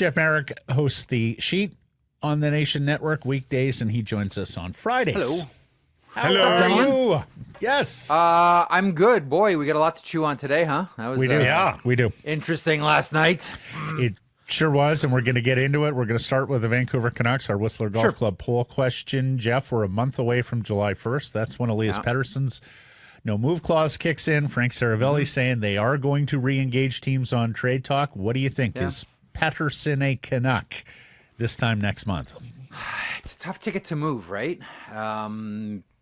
Jeff Marek hosts the Sheet on the Nation Network weekdays, and he joins us on Fridays. Hello. How are you? Yes. I'm good. Boy, we got a lot to chew on today, huh? That was, we do. We do. Interesting last night. It sure was, and we're going to get into it. We're going to start with the Vancouver Canucks, our Whistler Golf Club poll question. Jeff, we're a month away from July 1st. That's when Elias Pettersson's no-move clause kicks in. Frank Saravelli saying they are going to re-engage teams on trade talk. What do you think? Is Pettersson a Canuck this time next month? It's a tough ticket to move, right?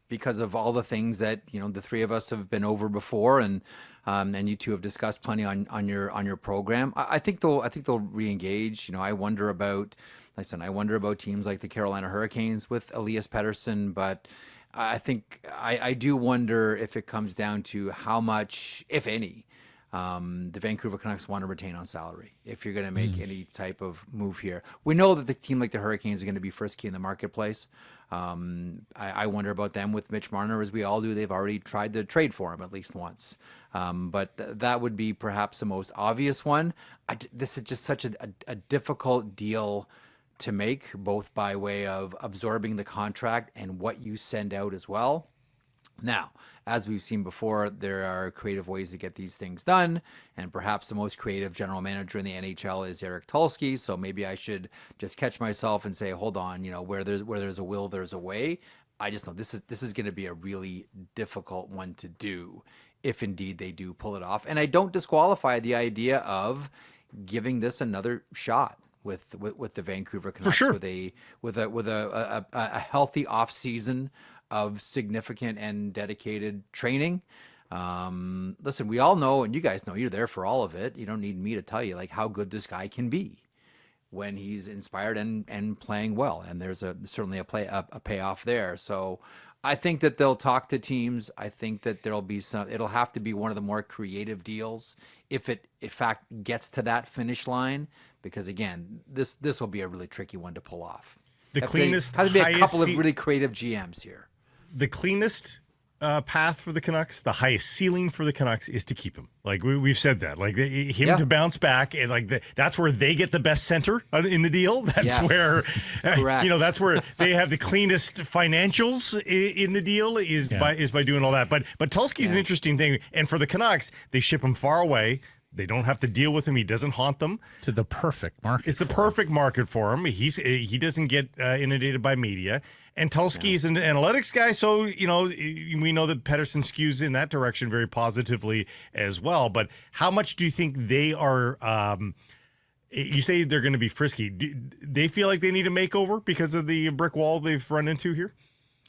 Because of all the things that the three of us have been over before, and you two have discussed plenty on your program. I think they'll re-engage. I wonder about teams like the Carolina Hurricanes with Elias Pettersson, but I think I do wonder if it comes down to how much, if any, the Vancouver Canucks want to retain on salary if you're going to make any type of move here. We know that the team like the Hurricanes are going to be frisky in the marketplace. I wonder about them with Mitch Marner, as we all do. They've already tried to trade for him at least once. But that would be perhaps the most obvious one. This is just such a difficult deal to make, both by way of absorbing the contract and what you send out as well. Now, as we've seen before, there are creative ways to get these things done, and perhaps the most creative general manager in the NHL is Eric Tulsky. So maybe I should just catch myself and say, hold on, where there's a will, there's a way. I just know this is going to be a really difficult one to do if indeed they do pull it off. And I don't disqualify the idea of giving this another shot with the Vancouver Canucks, for sure, with a healthy off season of significant and dedicated training. Listen, we all know, and you guys know, you're there for all of it. You don't need me to tell you how good this guy can be when he's inspired and playing well. And there's certainly a payoff there. So I think that they'll talk to teams. I think that it'll have to be one of the more creative deals if it in fact gets to that finish line, because again, this will be a really tricky one to pull off. The cleanest, has to be a couple of really creative GMs here. The cleanest path for the Canucks, the highest ceiling for the Canucks, is to keep him. We've said that. To bounce back, and that's where they get the best center in the deal. That's where, that's where they have the cleanest financials in the deal is by doing all that. But Tulsky's an interesting thing, and for the Canucks, they ship him far away. They don't have to deal with him. He doesn't haunt them. To the perfect market. It's the perfect market for him. He doesn't get inundated by media. And Tulsky is an analytics guy, so we know that Pettersson skews in that direction very positively as well. But how much do you think they are? You say they're going to be frisky. Do they feel like they need a makeover because of the brick wall they've run into here?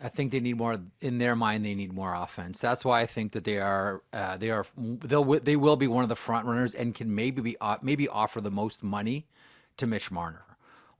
I think they need more. In their mind, they need more offense. That's why I think that they will be one of the front runners and can maybe offer the most money to Mitch Marner.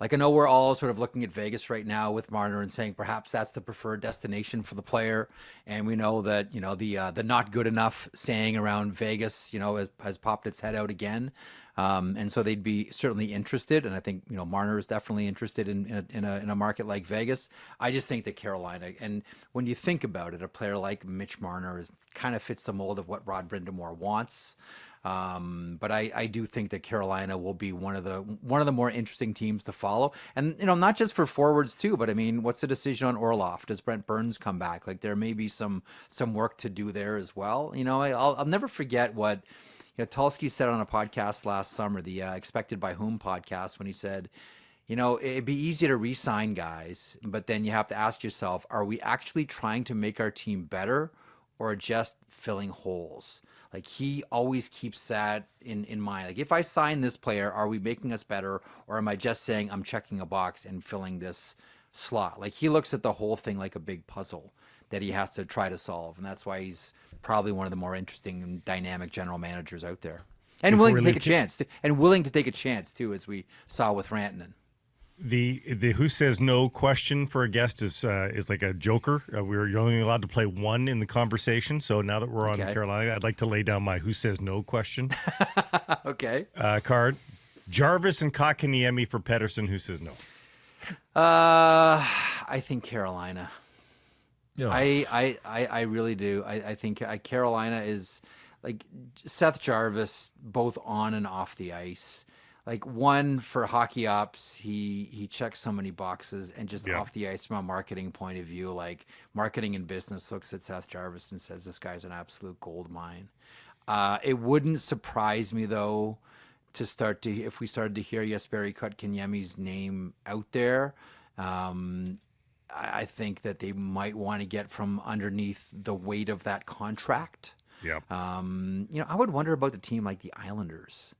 I know we're all sort of looking at Vegas right now with Marner and saying perhaps that's the preferred destination for the player. And we know that the not good enough saying around Vegas has popped its head out again. And so they'd be certainly interested, and I think Marner is definitely interested in a market like Vegas. I just think that Carolina, and when you think about it, a player like Mitch Marner kind of fits the mold of what Rod Brind'Amour wants. But I do think that Carolina will be one of the more interesting teams to follow, and not just for forwards too, but I mean, what's the decision on Orlov? Does Brent Burns come back? There may be some work to do there as well. I'll never forget what Tulsky said on a podcast last summer, the Expected by Whom podcast, when he said, it'd be easy to re-sign guys, but then you have to ask yourself, are we actually trying to make our team better or just filling holes? He always keeps that in mind. If I sign this player, are we making us better, or am I just saying I'm checking a box and filling this slot? He looks at the whole thing like a big puzzle that he has to try to solve, and that's why he's probably one of the more interesting and dynamic general managers out there, and willing to take a chance too, as we saw with Rantanen. The who says no question for a guest is like a joker. You're only allowed to play one in the conversation. So now that we're on Carolina, I'd like to lay down my who says no question. Okay. Card. Jarvis and Kotkaniemi for Pettersson. Who says no? I think Carolina. Yeah. I really do. I think Carolina is Seth Jarvis, both on and off the ice. like one for hockey ops, he checks so many boxes, and just off the ice from a marketing point of view, like marketing and business looks at Seth Jarvis and says this guy's an absolute gold mine. It wouldn't surprise me though if we started to hear Jesperi Kotkaniemi's name out there. I think that they might want to get from underneath the weight of that contract. Yep. I would wonder about the team like the Islanders.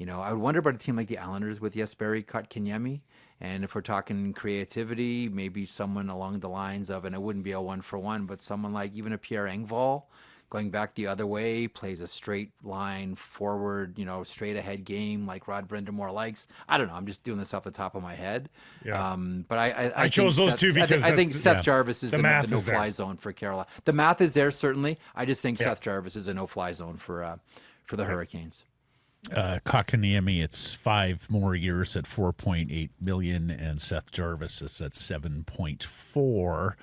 I would wonder about a team like the Islanders with Jesperi Kotkaniemi. And if we're talking creativity, maybe someone along the lines of, and it wouldn't be a 1-for-1, but someone like even a Pierre Engvall going back the other way, plays a straight line forward, straight ahead game like Rod Brindamore likes. I don't know. I'm just doing this off the top of my head. Yeah. But I chose those two because I think Seth Jarvis is the no-fly there. zone for Carolina. The math is there, certainly. I just think Seth Jarvis is a no-fly zone for the Hurricanes. Kotkaniemi, it's 5 more years at $4.8 million, and Seth Jarvis is at $7.4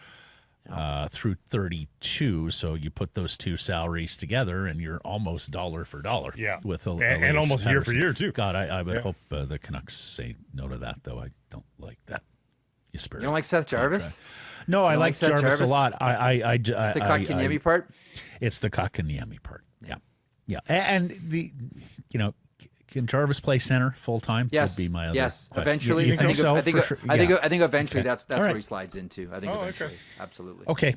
through 32. So you put those two salaries together, and you're almost dollar for dollar. Yeah, with and almost year for year too. God, I would hope the Canucks say no to that, though. I don't like that. You don't like Seth Jarvis? No, I like Jarvis a lot. It's the Kotkaniemi part. It's the Kotkaniemi part. Yeah, and can Jarvis play center full time? Yes, would be my other. Yes, question. eventually. You think so? I think eventually Okay. that's All right. where he slides into. I think eventually, absolutely. Okay.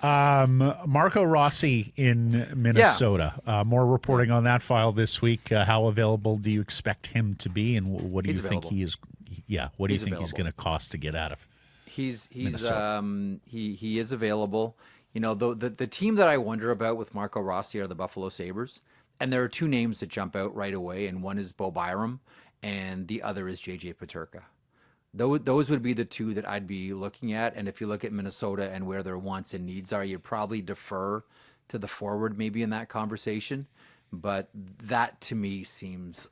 Marco Rossi in Minnesota. More reporting on that file this week. How available do you expect him to be, and what do you think he is? Yeah, what do you think he's going to cost to get out of? He's Minnesota? he is available. The team that I wonder about with Marco Rossi are the Buffalo Sabres. And there are two names that jump out right away, and one is Bo Byram, and the other is JJ Peterka. Those would be the two that I'd be looking at. And if you look at Minnesota and where their wants and needs are, you'd probably defer to the forward maybe in that conversation. But that to me seems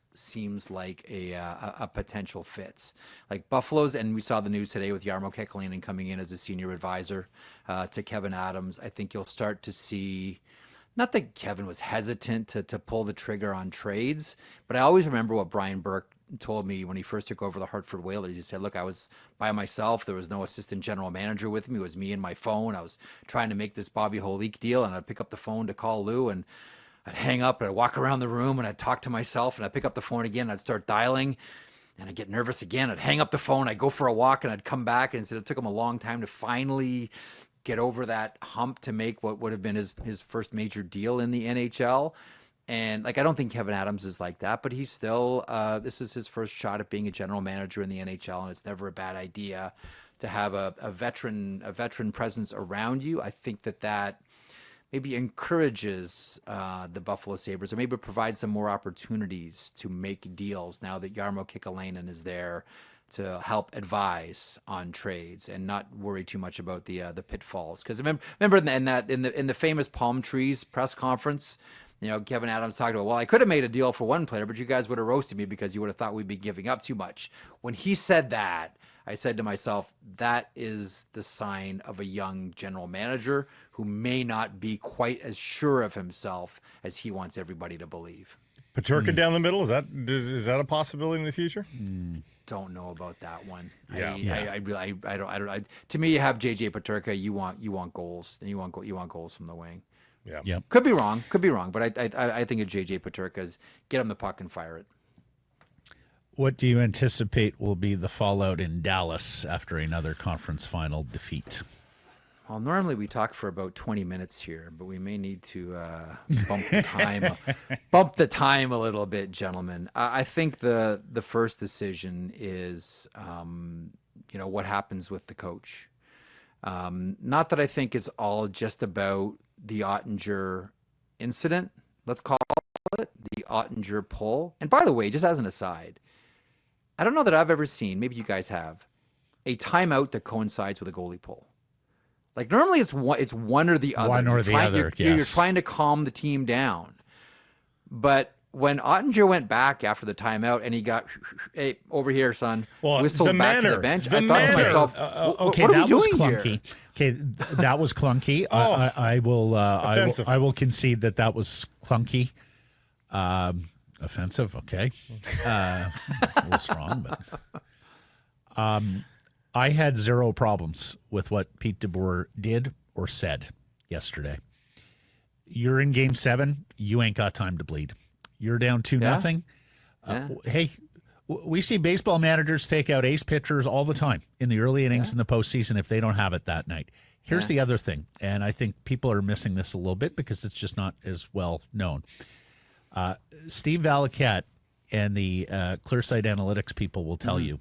like a potential fits. Like Buffalo's, and we saw the news today with Jarmo Kekalainen coming in as a senior advisor to Kevin Adams. I think you'll start to see. Not that Kevin was hesitant to pull the trigger on trades, but I always remember what Brian Burke told me when he first took over the Hartford Whalers. He said, look, I was by myself. There was no assistant general manager with me. It was me and my phone. I was trying to make this Bobby Holik deal, and I'd pick up the phone to call Lou, and I'd hang up, and I'd walk around the room, and I'd talk to myself, and I'd pick up the phone again, and I'd start dialing, and I'd get nervous again. I'd hang up the phone. I'd go for a walk, and I'd come back, and it took him a long time to finally get over that hump to make what would have been his first major deal in the NHL. And I don't think Kevin Adams is like that, but he's still, this is his first shot at being a general manager in the NHL. And it's never a bad idea to have a veteran presence around you. I think that maybe encourages the Buffalo Sabres, or maybe provides some more opportunities to make deals now that Jarmo Kekalainen is there to help advise on trades and not worry too much about the pitfalls. Because remember in the famous palm trees press conference, Kevin Adams talked about, well, I could have made a deal for one player, but you guys would have roasted me because you would have thought we'd be giving up too much. When he said that, I said to myself, that is the sign of a young general manager who may not be quite as sure of himself as he wants everybody to believe. Peterka down the middle, is that a possibility in the future? Don't know about that one. Yeah. I don't. To me, you have JJ Peterka. You want goals. Then you want goals from the wing. Yeah. Yep. Could be wrong. But I think of JJ Peterka's get him the puck and fire it. What do you anticipate will be the fallout in Dallas after another conference final defeat? Well, normally we talk for about 20 minutes here, but we may need to bump the time a little bit, gentlemen. I think the first decision is, what happens with the coach. Not that I think it's all just about the Ottinger incident. Let's call it the Ottinger pull. And by the way, just as an aside, I don't know that I've ever seen, maybe you guys have, a timeout that coincides with a goalie pull. Normally it's one or the other. One or the other, yes. You're trying to calm the team down. But when Ottinger went back after the timeout and he got, hey, over here, son, whistled back to the bench, I thought to myself, okay, what are that we was doing clunky. here? Okay, that was clunky. I will offensive. I will concede that was clunky. Offensive, okay. It's a little strong, but I had zero problems with what Pete DeBoer did or said yesterday. You're in Game 7. You ain't got time to bleed. You're down 2-0. Hey, we see baseball managers take out ace pitchers all the time in the early innings in the postseason if they don't have it that night. Here's the other thing, and I think people are missing this a little bit because it's just not as well known. Steve Valiquette and the Clearsight Analytics people will tell you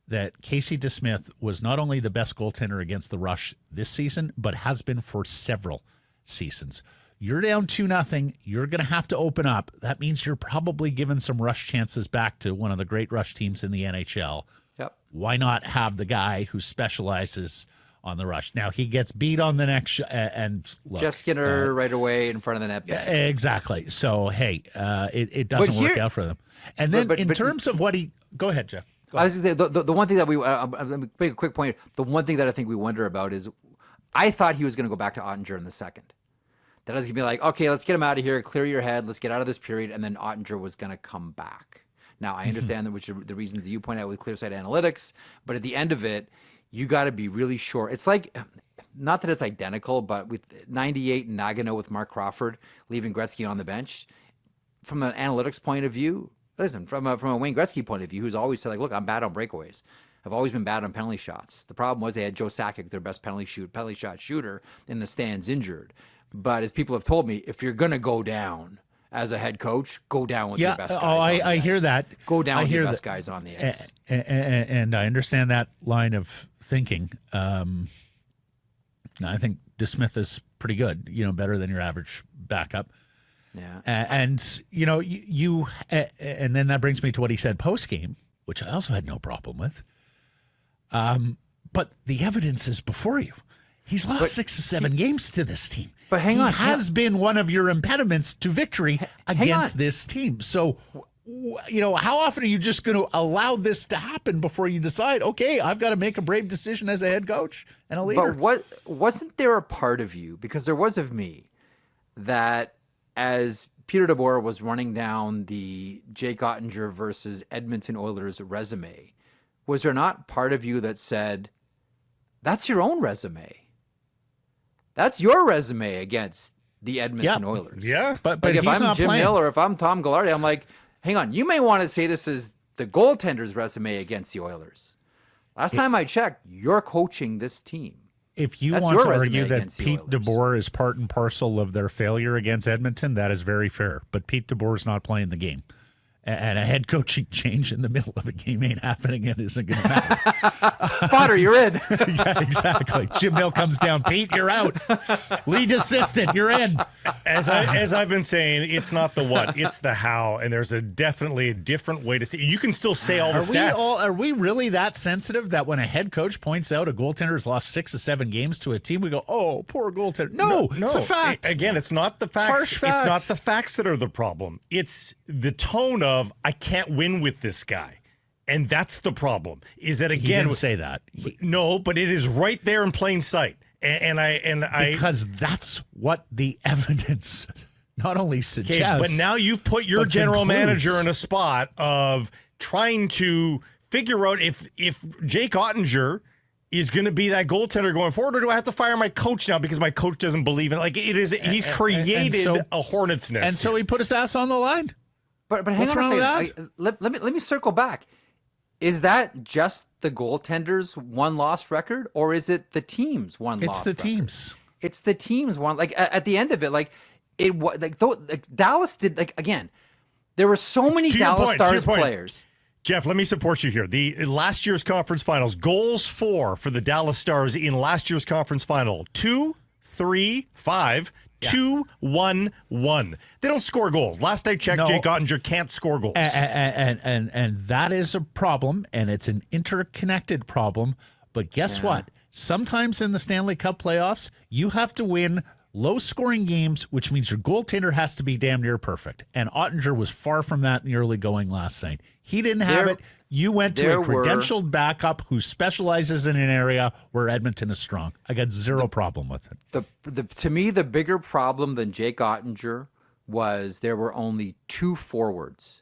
that Casey DeSmith was not only the best goaltender against the Rush this season, but has been for several seasons. You're down 2-0. You're going to have to open up. That means you're probably giving some Rush chances back to one of the great Rush teams in the NHL. Yep. Why not have the guy who specializes on the Rush? Now, he gets beat on the next and look, Jeff Skinner right away in front of the net. Exactly. So, hey, it doesn't work out for them. And then in terms of what he – go ahead, Jeff. I was going to say, the one thing that we let me make a quick point. The one thing that I think we wonder about is I thought he was going to go back to Ottinger in the second. That was going to be like, okay, let's get him out of here, clear your head, let's get out of this period, and then Ottinger was going to come back. Now, I understand that, which are the reasons that you point out with Clearsight Analytics, but at the end of it, you got to be really sure. It's like, not that it's identical, but with 98 and Nagano with Mark Crawford leaving Gretzky on the bench, from an analytics point of view, listen, from a Wayne Gretzky point of view, who's always said, like, look, I'm bad on breakaways. I've always been bad on penalty shots. The problem was they had Joe Sakic, their best penalty shot shooter, in the stands injured. But as people have told me, if you're going to go down as a head coach, go down with your best guys. I hear that. Go down with your best guys on the ice. And I understand that line of thinking. I think DeSmith is pretty good, better than your average backup. Yeah. And and then that brings me to what he said post-game, which I also had no problem with. But the evidence is before you. He's lost 6 or 7 games to this team. But hang on. He has been one of your impediments to victory against this team. So, how often are you just going to allow this to happen before you decide, okay, I've got to make a brave decision as a head coach and a leader? But wasn't there a part of you, because there was of me, that as Peter DeBoer was running down the Jake Ottinger versus Edmonton Oilers resume, was there not part of you that said, that's your own resume? That's your resume against the Edmonton Oilers. Yeah. But if I'm Jim Hill or if I'm Tom Gillardi, I'm like, hang on, you may want to say this is the goaltender's resume against the Oilers. Last time I checked, you're coaching this team. If you want to argue that Pete DeBoer is part and parcel of their failure against Edmonton, that is very fair. But Pete DeBoer is not playing the game. And a head coaching change in the middle of a game ain't happening and isn't going to matter. Spotter, you're in. Yeah, exactly. Jim Hill comes down. Pete, you're out. Lead assistant, you're in. As I've been saying, it's not the what, it's the how. And there's definitely a different way to say it. You can still say all the stats. Are we really that sensitive that when a head coach points out a goaltender has lost 6 or 7 games to a team, we go, oh, poor goaltender? No, it's a fact. Again, it's not the facts. Harsh facts. It's not the facts that are the problem. It's the tone of, I can't win with this guy. And that's the problem. Is that, again, he didn't say that. No, but it is right there in plain sight. And I because that's what the evidence not only suggests. Okay, but now you've put your general manager in a spot of trying to figure out if Jake Ottinger is going to be that goaltender going forward, or do I have to fire my coach now because my coach doesn't believe in it? Like, it is, he's created a hornet's nest. And so he put his ass on the line. But hang on a second. Let me circle back. Is that just the goaltender's one-loss record, or is it the team's one-loss record? It's the team's. It's the team's one. Like, at the end of it, like, it was like Dallas did, like, again, there were so many Dallas Stars players. Jeff, let me support you here. The last year's conference finals, goals for the Dallas Stars in last year's conference final, 2, 3, 5, 2, 1, 1. They don't score goals. Last I checked, Jake Ottinger can't score goals. And that is a problem, and it's an interconnected problem. But guess what? Sometimes in the Stanley Cup playoffs, you have to win low-scoring games, which means your goaltender has to be damn near perfect. And Ottinger was far from that in the early going last night. He didn't have it. You went to a credentialed backup who specializes in an area where Edmonton is strong. I got zero problem with it. To me, the bigger problem than Jake Ottinger was there were only 2 forwards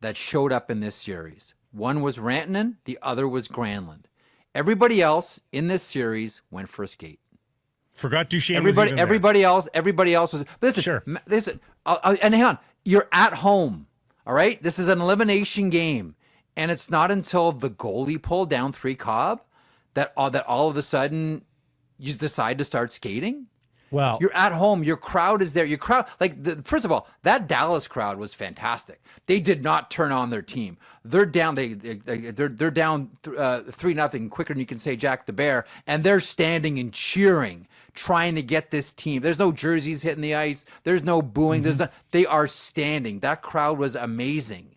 that showed up in this series. One was Rantanen, the other was Granlund. Everybody else in this series went for a skate. Forgot Duchesne. Everybody else was. Listen, Sure. Listen, and hang on. You're at home, all right? This is an elimination game, and it's not until the goalie pulled down 3 Cobb that all of a sudden you decide to start skating. Well, You're at home. Your crowd is there. Your crowd, first of all, that Dallas crowd was fantastic. They did not turn on their team. They're down. They're down 3-0 quicker than you can say Jack the Bear, and they're standing and cheering, trying to get this team. There's no jerseys hitting the ice. There's no booing. They are standing. That crowd was amazing.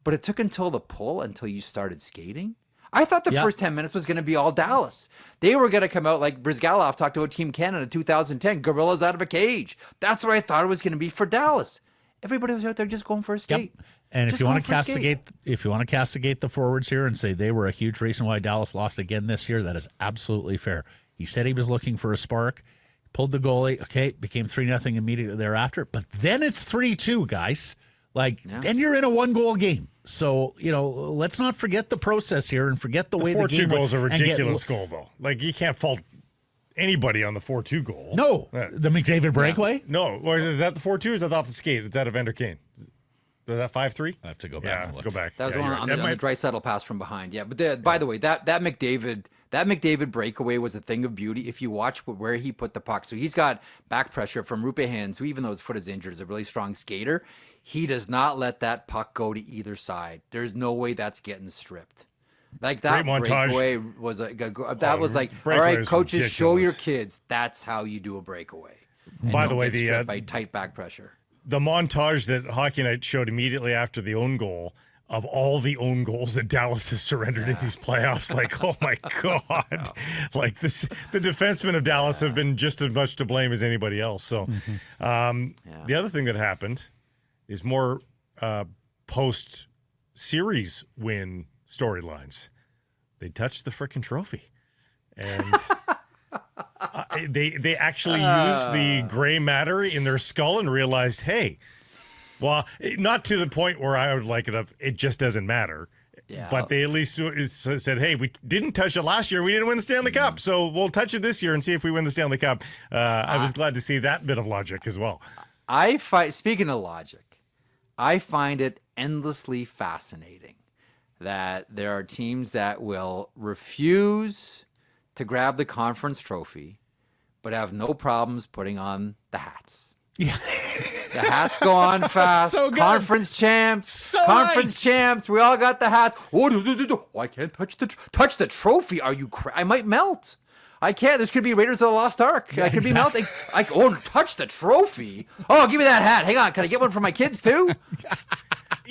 But it took until the pull until you started skating. I thought the first 10 minutes was going to be all Dallas. They were going to come out like Brizgalov talked about Team Canada in 2010, gorillas out of a cage. That's what I thought it was going to be for Dallas. Everybody was out there just going for a skate. Yep. And if you want to castigate the forwards here and say they were a huge reason why Dallas lost again this year, that is absolutely fair. He said he was looking for a spark, pulled the goalie. Okay, became 3-0 immediately thereafter. But then it's 3-2, guys. Then you're in a 1-goal game. So, let's not forget the process here and forget the way the game 4-2 goal is a ridiculous goal, though. You can't fault anybody on the 4-2 goal. No. The McDavid breakaway? Yeah. No. Or is that the 4-2 or is that off the skate? Is that Evander Kane? Is that 5-3? I have to go back. Yeah, I have to go back. That was the one on the Draisaitl pass from behind. Yeah, but by the way, that McDavid breakaway was a thing of beauty. If you watch where he put the puck, so he's got back pressure from Rupehands, who even though his foot is injured, is a really strong skater. He does not let that puck go to either side. There's no way that's getting stripped. That breakaway was all right, coaches, ridiculous. Show your kids that's how you do a breakaway. By the way, by tight back pressure. The montage that Hockey Night showed immediately after the own goal of all the own goals that Dallas has surrendered in these playoffs, oh my God. The defensemen of Dallas have been just as much to blame as anybody else. So the other thing that happened is more post-series win storylines. They touched the frickin' trophy. And they actually used the gray matter in their skull and realized, hey, well, not to the point where I would like it up. It just doesn't matter. Yeah. But they at least said, hey, we didn't touch it last year. We didn't win the Stanley Cup. So we'll touch it this year and see if we win the Stanley Cup. I was glad to see that bit of logic as well. Speaking of logic, I find it endlessly fascinating that there are teams that will refuse to grab the conference trophy, but have no problems putting on the hats. Yeah. The hats go on fast. So good. Conference champs. Champs. We all got the hats. Oh, I can't touch the trophy. Are you I might melt. I can't. This could be Raiders of the Lost Ark. I could be melting. Touch the trophy. Oh, give me that hat. Hang on. Can I get one for my kids too?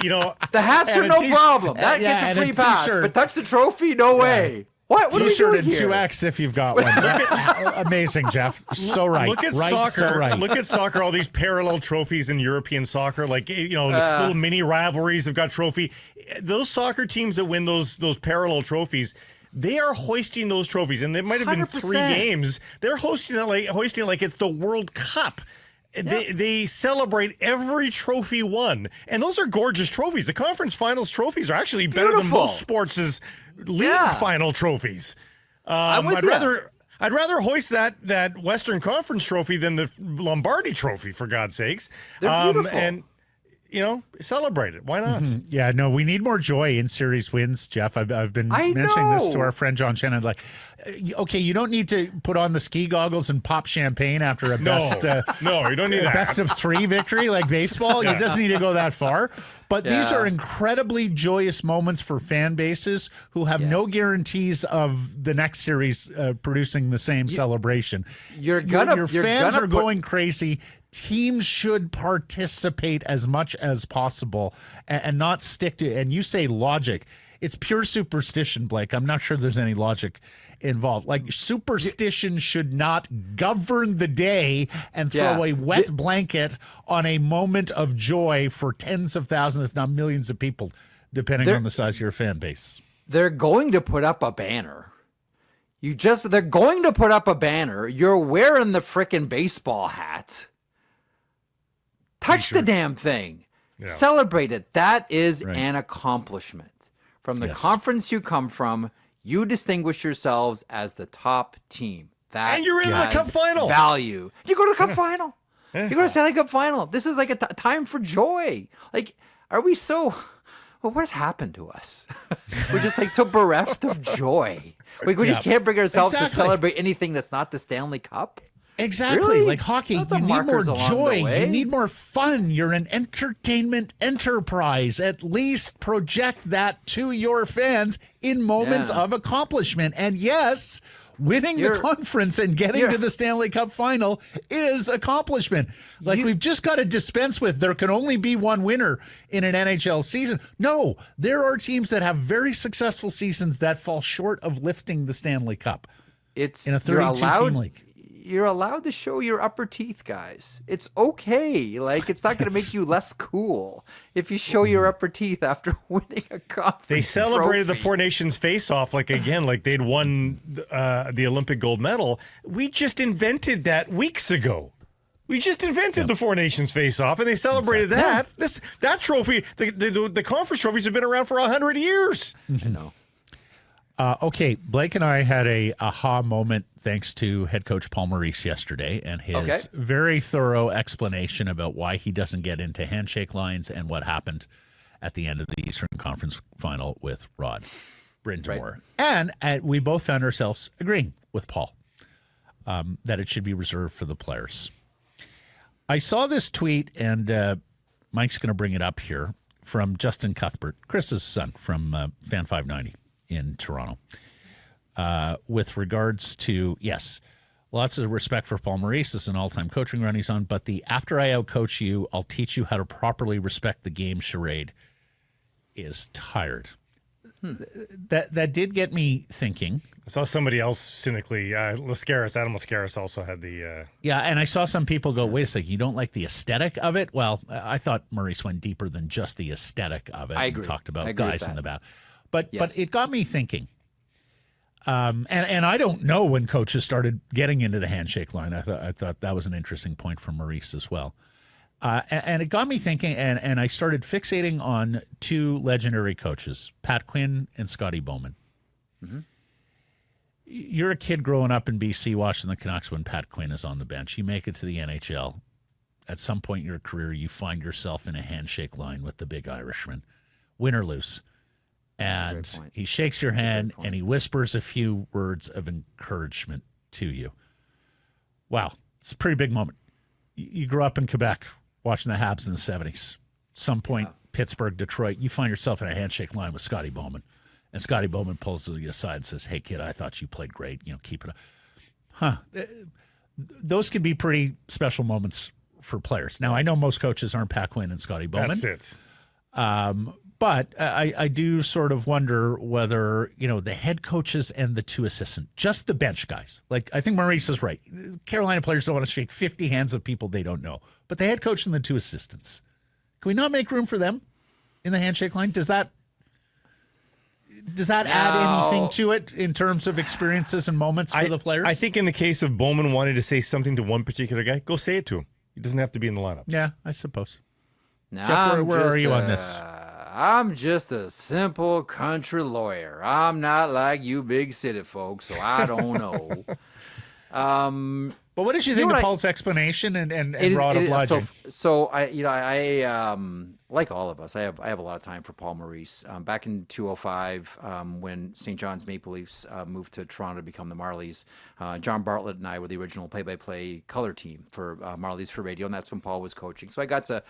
The hats are no problem. That gets a free pass. But touch the trophy? No way. What T-shirt and 2X if you've got one. Amazing, Jeff. So right. Look at soccer. So right. Look at soccer. All these parallel trophies in European soccer, little mini rivalries have got trophy. Those soccer teams that win those parallel trophies, they are hoisting those trophies, and there might have been 3 games. They're hoisting it like it's the World Cup. Yeah. They celebrate every trophy won, and those are gorgeous trophies. The conference finals trophies are actually better than most sports' league final trophies. I'd rather hoist that Western Conference trophy than the Lombardi trophy, for God's sakes. They're beautiful. And celebrate it. Why not? Mm-hmm. Yeah, no, we need more joy in series wins, Jeff. I've been mentioning this to our friend John Shannon. Okay, you don't need to put on the ski goggles and pop champagne after a best you don't need that. Best of 3 victory like baseball. You just need to go that far. But these are incredibly joyous moments for fan bases who have no guarantees of the next series producing the same celebration. Your fans are going crazy. Teams should participate as much as possible and not stick to, and you say logic. It's pure superstition, Blake. I'm not sure there's any logic involved. Superstition should not govern the day and throw a wet blanket on a moment of joy for tens of thousands, if not millions of people, depending on the size of your fan base. They're going to put up a banner. They're going to put up a banner. You're wearing the frickin' baseball hat. Touch the damn thing. Yeah. Celebrate it. That is an accomplishment. From the conference you come from, you distinguish yourselves as the top team. And you're in the Cup final. Value. You go to the Cup final. You go to the Stanley Cup final. This is like a time for joy. Like, are we so... Well, what has happened to us? We're just like so bereft of joy. We just can't bring ourselves to celebrate anything that's not the Stanley Cup. Exactly. Really? Like hockey, you need more joy. You need more fun. You're an entertainment enterprise. At least project that to your fans in moments of accomplishment. And yes, winning the conference and getting to the Stanley Cup final is accomplishment. Like, we've just got to dispense with there can only be one winner in an NHL season. No, there are teams that have very successful seasons that fall short of lifting the Stanley Cup. It's in a 32-team league. You're allowed to show your upper teeth, guys. It's okay. Like, it's not going to make you less cool if you show your upper teeth after winning a conference. They celebrated the Four Nations face-off like they'd won the Olympic gold medal. We just invented that weeks ago. We just invented the Four Nations face-off, and they celebrated that. That trophy, the conference trophies have been around for 100 years. I know. Okay, Blake and I had a aha moment thanks to head coach Paul Maurice yesterday and his very thorough explanation about why he doesn't get into handshake lines and what happened at the end of the Eastern Conference final with Rod Brind'Amour. Right. And we both found ourselves agreeing with Paul that it should be reserved for the players. I saw this tweet, and Mike's going to bring it up here, from Justin Cuthbert, Chris's son from Fan 590. In Toronto, with regards to, yes, lots of respect for Paul Maurice as an all-time coaching run he's on, but the after I outcoach you, I'll teach you how to properly respect the game charade is tired. That did get me thinking. I saw somebody else cynically, Adam Lascaris also had the... Yeah, and I saw some people go, wait a second, you don't like the aesthetic of it? Well, I thought Maurice went deeper than just the aesthetic of it. I agree. And talked about guys in the back. But it got me thinking, and I don't know when coaches started getting into the handshake line. I thought that was an interesting point from Maurice as well, and it got me thinking, and I started fixating on two legendary coaches, Pat Quinn and Scotty Bowman. Mm-hmm. You're a kid growing up in BC watching the Canucks when Pat Quinn is on the bench. You make it to the NHL. At some point in your career, you find yourself in a handshake line with the big Irishman, win or lose. And he shakes your hand and he whispers a few words of encouragement to you. Wow, it's a pretty big moment. You grew up in Quebec watching the Habs in the 70s. Some point, Pittsburgh, Detroit, you find yourself in a handshake line with Scotty Bowman. And Scotty Bowman pulls you aside and says, hey, kid, I thought you played great. Keep it up. Those could be pretty special moments for players. Now, I know most coaches aren't Pat Quinn and Scotty Bowman. That's it. But I do sort of wonder whether, the head coaches and the two assistants, just the bench guys. Like, I think Maurice is right. Carolina players don't want to shake 50 hands of people they don't know. But the head coach and the two assistants, can we not make room for them in the handshake line? Does that add anything to it in terms of experiences and moments for the players? I think in the case of Bowman wanting to say something to one particular guy, go say it to him. He doesn't have to be in the lineup. Yeah, I suppose. Jeff, where are you on this? I'm just a simple country lawyer. I'm not like you big city folks, so I don't know. But what did you think of Paul's explanation and Rod obliging? So I like all of us, I have a lot of time for Paul Maurice. Back in 2005, when St. John's Maple Leafs moved to Toronto to become the Marlies, John Bartlett and I were the original play-by-play color team for Marlies for radio, and that's when Paul was coaching. So I got to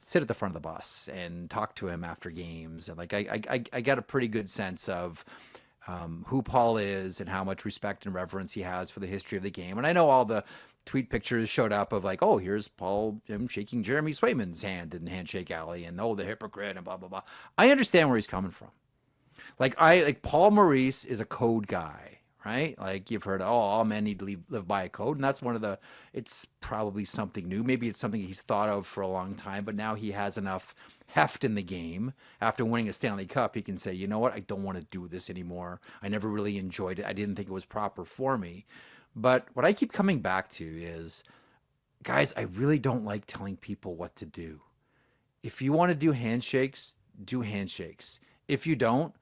sit at the front of the bus and talk to him after games, and I got a pretty good sense of who Paul is and how much respect and reverence he has for the history of the game. And I know all the tweet pictures showed up of like, oh, here's Paul shaking Jeremy Swayman's hand in Handshake Alley, and the hypocrite and blah, blah, blah. I understand where he's coming from. Paul Maurice is a code guy, right? Like, you've heard, all men need to live by a code. And that's it's probably something new. Maybe it's something he's thought of for a long time, but now he has enough heft in the game. After winning a Stanley Cup, he can say, you know what? I don't want to do this anymore. I never really enjoyed it. I didn't think it was proper for me. But what I keep coming back to is guys, I really don't like telling people what to do. If you want to do handshakes, do handshakes. If you don't.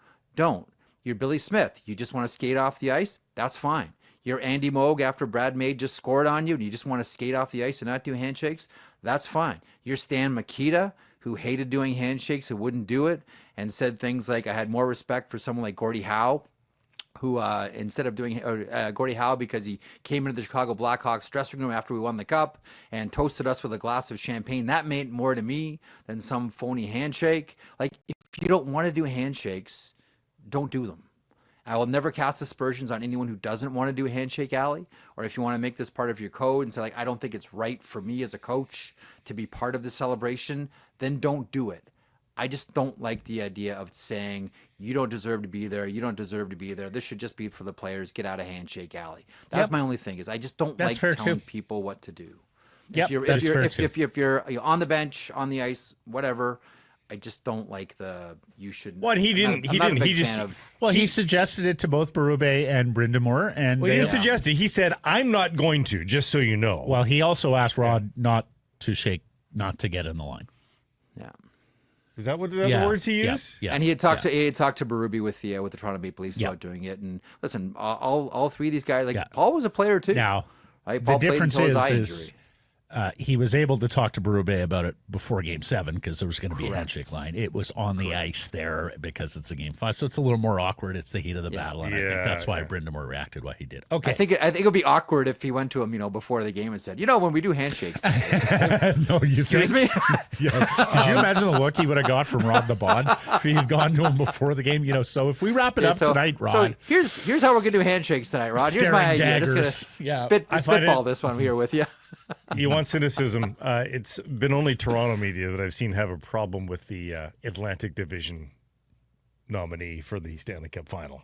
You're Billy Smith. You just want to skate off the ice? That's fine. You're Andy Moog after Brad May just scored on you and you just want to skate off the ice and not do handshakes? That's fine. You're Stan Mikita, who hated doing handshakes, who wouldn't do it, and said things like, I had more respect for someone like Gordie Howe, who instead of doing Gordie Howe, because he came into the Chicago Blackhawks dressing room after we won the cup and toasted us with a glass of champagne. That meant more to me than some phony handshake. Like, if you don't want to do handshakes, don't do them. I will never cast aspersions on anyone who doesn't want to do a handshake, Allie. Or if you want to make this part of your code and say, like, I don't think it's right for me as a coach to be part of the celebration, then don't do it. I just don't like the idea of saying, you don't deserve to be there. You don't deserve to be there. This should just be for the players. Get out of Handshake Alley. That's my only thing, is I just don't like telling people what to do. Yep, if you're on the bench, on the ice, whatever, I just don't like you should. What he didn't. He suggested it to both Berube and Brindamore, and he didn't suggest it. He said, "I'm not going to." Just so you know. Well, he also asked Rod not to get in the line. Yeah. Is that what the words he used? Yeah. And he had talked to Berube with the Toronto Maple Leafs about doing it. And listen, all three of these guys, Paul was a player too. Now, right? Paul the difference is he was able to talk to Berube about it before Game 7 because there was going to be a handshake line. It was on the ice there because it's a Game 5, so it's a little more awkward. It's the heat of the battle, and I think that's why Brindamore reacted why he did. Okay, I think it would be awkward if he went to him, before the game and said, when we do handshakes. No, excuse me. Could you imagine the look he would have got from Rod the Bod if he had gone to him before the game? So if we wrap it up tonight, Rod. So here's how we're going to do handshakes tonight, Rod. Here's my idea. I'm just going to spitball this one here with you. You want cynicism. It's been only Toronto media that I've seen have a problem with the Atlantic Division nominee for the Stanley Cup Final.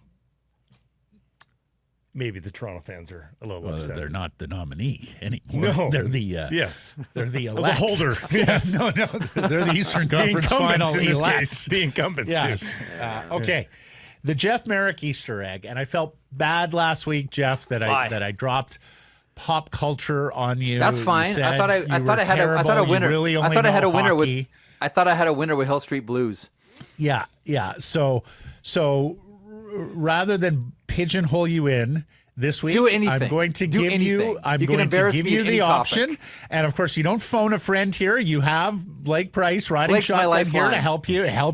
Maybe the Toronto fans are a little upset. They're not the nominee anymore. No. They're the they're the elect. The holder. Yes. No, they're the Eastern Conference Final in this elect. case. The incumbents, yes. Okay. The Jeff Marek Easter egg, and I felt bad last week, Jeff, that I dropped pop culture on you. That's fine. I thought I had a winner. I thought I had a winner with Hill Street Blues. Yeah. So rather than pigeonhole you in this week, do anything. I'm going to give you the option. And of course, you don't phone a friend here. You have Blake Price riding shotgun here to help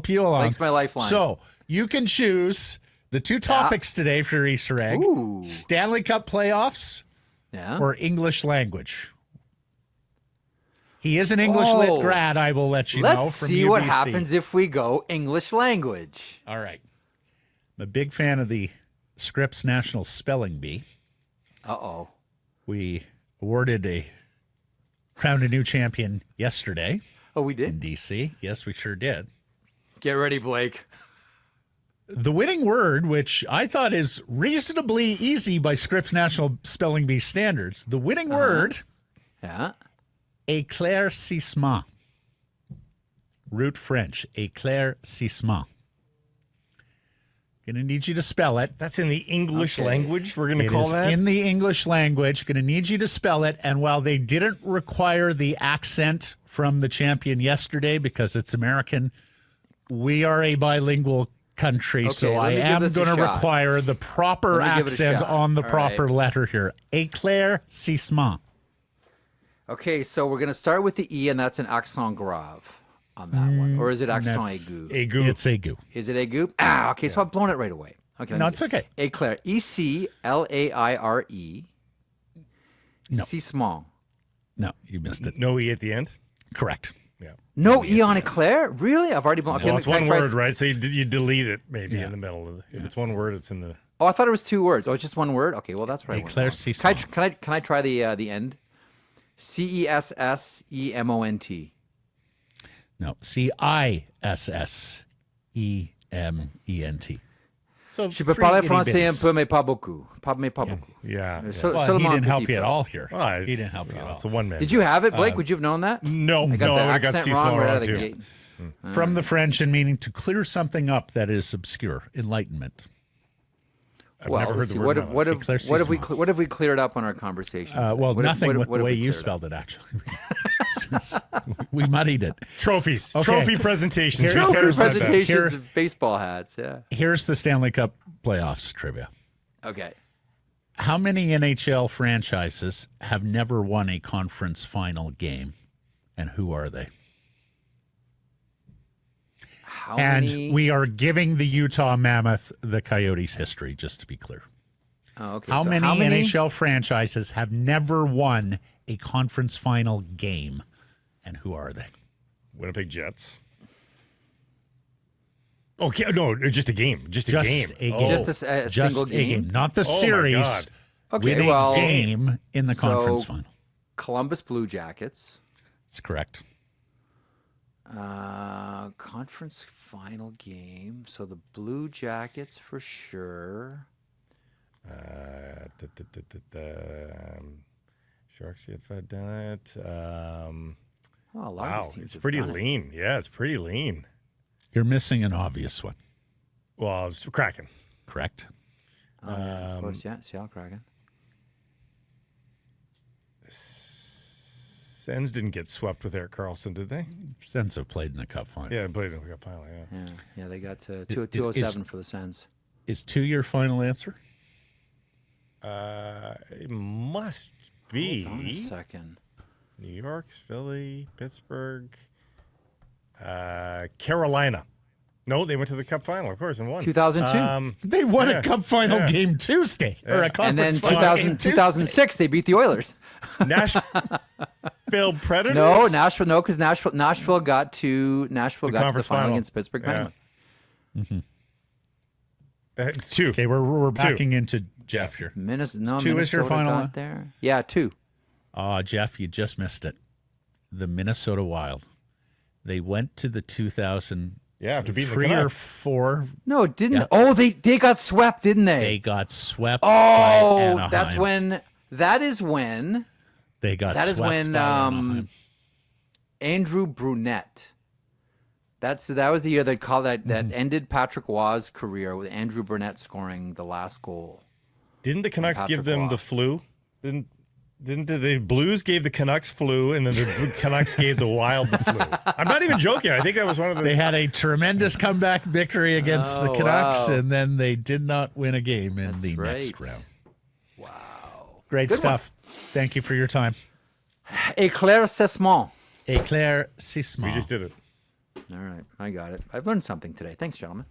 you along. Blake's my lifeline. So you can choose the two topics today for your Easter egg: Stanley Cup playoffs. Yeah. Or English language. He is an English lit grad, I will let you know. Let's see what happens if we go English language. All right. I'm a big fan of the Scripps National Spelling Bee. Uh-oh. We crowned a new champion yesterday. Oh, we did? In D.C. Yes, we sure did. Get ready, Blake. The winning word, which I thought is reasonably easy by Scripps National Spelling Bee standards, the winning word, éclaircissement. Root French, éclaircissement. Going to need you to spell it. That's in the English language, we're going to call that? In the English language. Going to need you to spell it. And while they didn't require the accent from the champion yesterday because it's American, we are a bilingual country, so I am going to require the proper accent on the proper letter here. Éclaircissement. Okay, so we're going to start with the E, and that's an accent grave on that one. Or is it accent aigu? Aigu. It's aigu. Is it aigu? Okay, so I've blown it right away. Okay, no, it's okay. Éclair. E-C-L-A-I-R-E. No. Cissement. No, you missed it. No E at the end? Correct. Yeah. No E on Eclair? Really? I've already blown it. Well, it's one word, right? So you delete it maybe in the middle. If it's one word, it's in the... Oh, I thought it was two words. Oh, it's just one word? Okay, well, that's right. Éclaircissement. Can I try the end? C-E-S-S-E-M-O-N-T. No, C-I-S-S-E-M-E-N-T. So Je peux parler français un peu, mais pas beaucoup. Mais pas beaucoup. Yeah. He didn't help you at all here. He didn't help you at all. It's a one-man. Did you have it, Blake? Would you have known that? No, I got the accent wrong right out of the gate. From the French and meaning to clear something up that is obscure. Enlightenment. I've never heard the word. What have we cleared up on our conversation? Nothing with the way you spelled it, actually. We muddied it. Trophies. Okay. Trophy presentations. Presentations of baseball hats, yeah. Here's the Stanley Cup playoffs trivia. Okay. How many NHL franchises have never won a conference final game, and who are they? We are giving the Utah Mammoth the Coyotes history, just to be clear. Oh, okay. How many NHL franchises have never won a conference final game, and who are they? Winnipeg Jets. Okay, no, just a game. Just a game. Just a single game? Not the series. My God. Okay, with a game in the conference final. Columbus Blue Jackets. That's correct. Conference final game. So the Blue Jackets for sure. Sharks have done it. Wow, it's pretty lean. Yeah, it's pretty lean. You're missing an obvious one. Well, it's Kraken. Correct. Of course, yeah. Seattle Kraken. Sens didn't get swept with Erik Karlsson, did they? Sens have played in the Cup final. Yeah, played in the Cup final, yeah. Yeah, they got 207 for the Sens. Is 2 your final answer? It must be. Hold on a second. New York, Philly, Pittsburgh, Carolina. No, they went to the Cup final, of course, and won. 2002. They won a Cup final game Tuesday, or a conference and then 2006, they beat the Oilers. Nashville Predators? No, Nashville. No, because Nashville got to the final against Pittsburgh Penguins. Yeah. 2. Okay, we're backing into Jeff here. Minnesota 2 is your final got there. Yeah, 2. Jeff, you just missed it. The Minnesota Wild. They went to the 2000. Yeah, after beating the 3 or Canucks. 4. No, it didn't. Yeah. Oh, they got swept, didn't they? They got swept. by Anaheim. That is when. They got swept by Anaheim. Andrew Brunette. That was the year that ended Patrick Waugh's career with Andrew Brunette scoring the last goal. Didn't the Canucks give them the flu? Didn't the Blues gave the Canucks flu, and then the Canucks gave the Wild the flu? I'm not even joking. I think that was one of the. They had a tremendous comeback victory against the Canucks, and then they did not win a game in the next round. Wow. Great stuff. Thank you for your time. Éclaircissement. Éclaircissement. We just did it. All right. I got it. I've learned something today. Thanks, gentlemen.